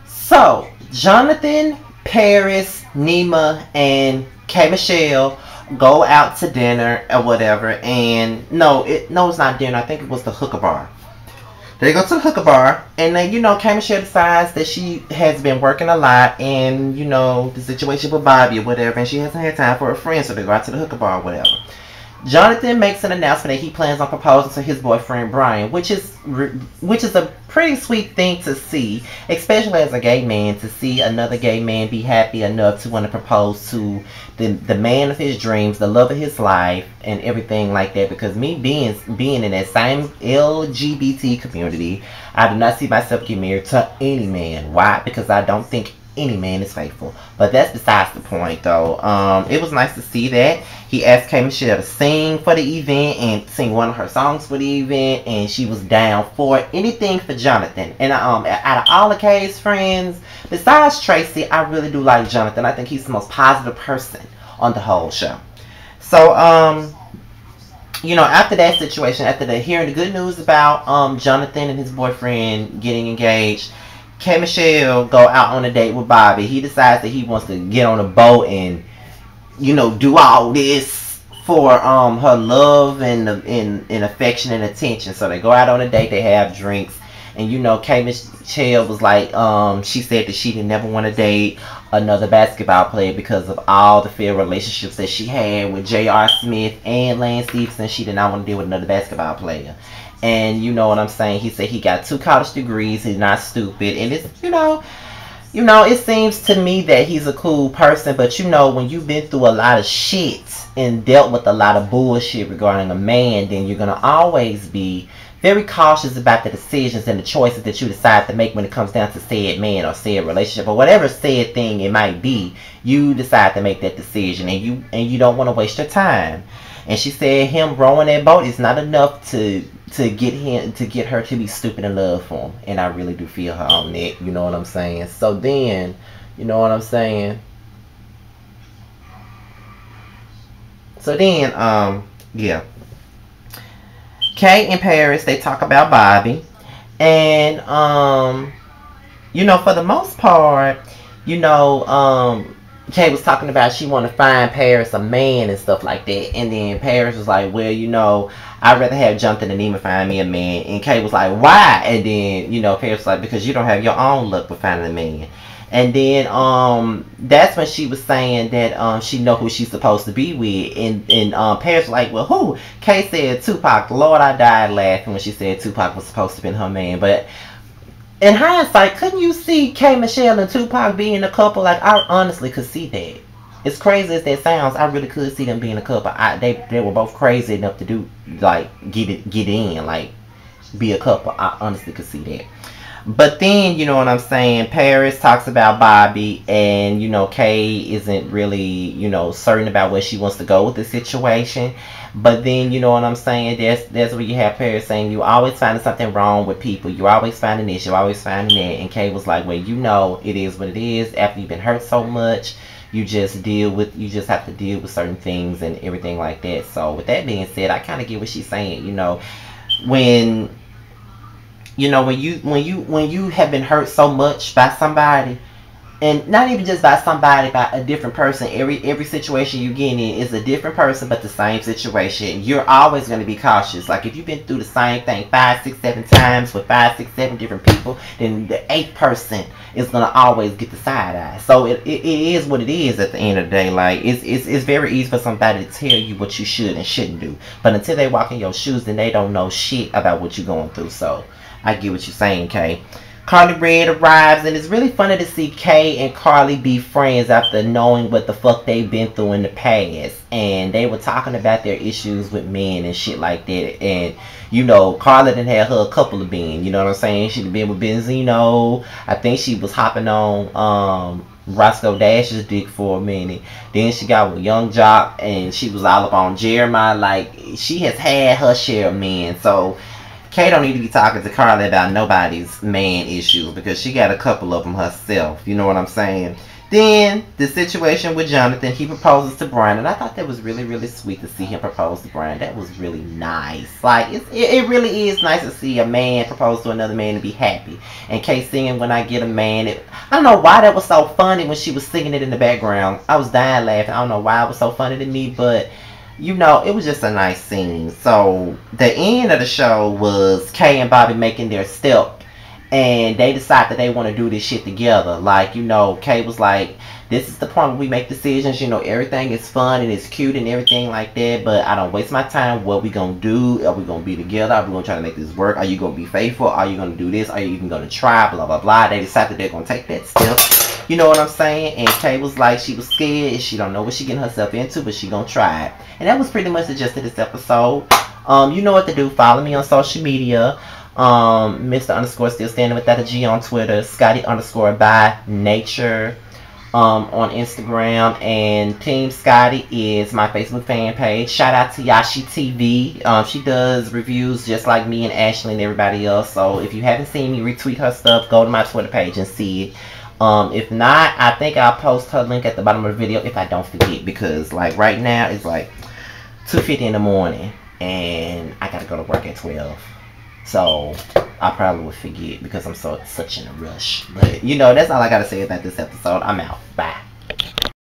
So, Jonathan, Paris, Nima, and K. Michelle go out to dinner or whatever. And no, it's not dinner. I think it was the hookah bar. They go to the hookah bar, and then K. Michelle decides that she has been working a lot, and the situation with Bobby or whatever, and she hasn't had time for her friends, so they go out to the hookah bar or whatever. Jonathan makes an announcement that he plans on proposing to his boyfriend Brian, which is a pretty sweet thing to see, especially as a gay man, to see another gay man be happy enough to want to propose to the man of his dreams, the love of his life, and everything like that. Because me being in that same LGBT community, I do not see myself getting married to any man. Why? Because I don't think any man is faithful. But that's besides the point, though. It was nice to see that. He asked K. Michelle to sing for the event and sing one of her songs for the event, and she was down for anything for Jonathan. And out of all the K's friends, besides Tracy, I really do like Jonathan. I think he's the most positive person on the whole show. So, after that situation, after hearing the good news about Jonathan and his boyfriend getting engaged, K. Michelle go out on a date with Bobby. He decides that he wants to get on a boat and, do all this for her love and affection and attention. So they go out on a date. They have drinks, and K. Michelle was like, she said that she didn't never want to date another basketball player because of all the failed relationships that she had with J.R. Smith and Lance Stevenson. She did not want to deal with another basketball player. And you know what I'm saying? He said he got 2 college degrees. He's not stupid. And it's, it seems to me that he's a cool person. But, when you've been through a lot of shit and dealt with a lot of bullshit regarding a man, then you're going to always be very cautious about the decisions and the choices that you decide to make when it comes down to said man or said relationship or whatever said thing it might be. You decide to make that decision, and you don't want to waste your time. And she said him rowing that boat is not enough to get her to be stupid in love for him. And I really do feel her on that. You know what I'm saying? So then, you know what I'm saying? So then, yeah. Kay and Paris, they talk about Bobby. And, for the most part, Kay was talking about she want to find Paris a man and stuff like that. And then Paris was like, well, I'd rather have Jonathan than Nima find me a man. And Kay was like, why? And then, Paris was like, because you don't have your own luck with finding a man. And then that's when she was saying that she know who she's supposed to be with. And Paris was like, well, who? Kay said Tupac. Lord, I died laughing when she said Tupac was supposed to be her man. But in hindsight, couldn't you see K. Michelle and Tupac being a couple? Like, I honestly could see that. As crazy as that sounds, I really could see them being a couple. They were both crazy enough to do, like, get in, like, be a couple. I honestly could see that. But then, you know what I'm saying, Paris talks about Bobby, and, Kay isn't really, certain about where she wants to go with the situation. But then, you know what I'm saying, that's where you have Paris saying, you always finding something wrong with people. You're always finding this, you're always finding that. And Kay was like, well, it is what it is. After you've been hurt so much, you just have to deal with certain things and everything like that. So, with that being said, I kind of get what she's saying, when you have been hurt so much by somebody, and not even just by somebody, by a different person. Every situation you get in is a different person, but the same situation. You're always going to be cautious. Like, if you've been through the same thing 5, 6, 7 times with 5, 6, 7 different people, then the 8th person is going to always get the side eye. So it is what it is at the end of the day. Like, it's very easy for somebody to tell you what you should and shouldn't do. But until they walk in your shoes, then they don't know shit about what you're going through. So I get what you're saying, Kay. Carly Red arrives, and it's really funny to see Kay and Carly be friends after knowing what the fuck they've been through in the past. And they were talking about their issues with men and shit like that. And, Carla done had her a couple of men, you know what I'm saying? She'd been with Benzino. I think she was hopping on Roscoe Dash's dick for a minute. Then she got with Young Jock, and she was all up on Jeremiah. Like, she has had her share of men. So Kay don't need to be talking to Carla about nobody's man issues because she got a couple of them herself. You know what I'm saying? Then the situation with Jonathan, he proposes to Brian, and I thought that was really, really sweet to see him propose to Brian. That was really nice. Like it really is nice to see a man propose to another man and be happy. And Kay singing "When I Get a Man," I don't know why that was so funny when she was singing it in the background. I was dying laughing. I don't know why it was so funny to me, but you know, it was just a nice scene. So the end of the show was Kay and Bobby making their step, and they decide that they want to do this shit together. Like, you know, Kay was like, this is the point where we make decisions. You know, everything is fun and it's cute and everything like that, but I don't waste my time. What we gonna do? Are we gonna be together? Are we gonna try to make this work? Are you gonna be faithful? Are you gonna do this? Are you even gonna try? Blah, blah, blah. They decided they're gonna take that step. You know what I'm saying? And Kay was like, she was scared and she don't know what she getting herself into, but she gonna try it. And that was pretty much the gist of this episode. You know what to do. Follow me on social media. Mr. _ still standing without a G on Twitter. Scotty _ by nature on Instagram. And Team Scotty is my Facebook fan page. Shout out to Yashi TV. She does reviews just like me and Ashley and everybody else. So if you haven't seen me retweet her stuff, go to my Twitter page and see it. If not, I think I'll post her link at the bottom of the video if I don't forget, because like right now it's like 2:50 in the morning and I gotta go to work at 12. So I probably would forget because I'm such in a rush. But you know, that's all I gotta say about this episode. I'm out. Bye.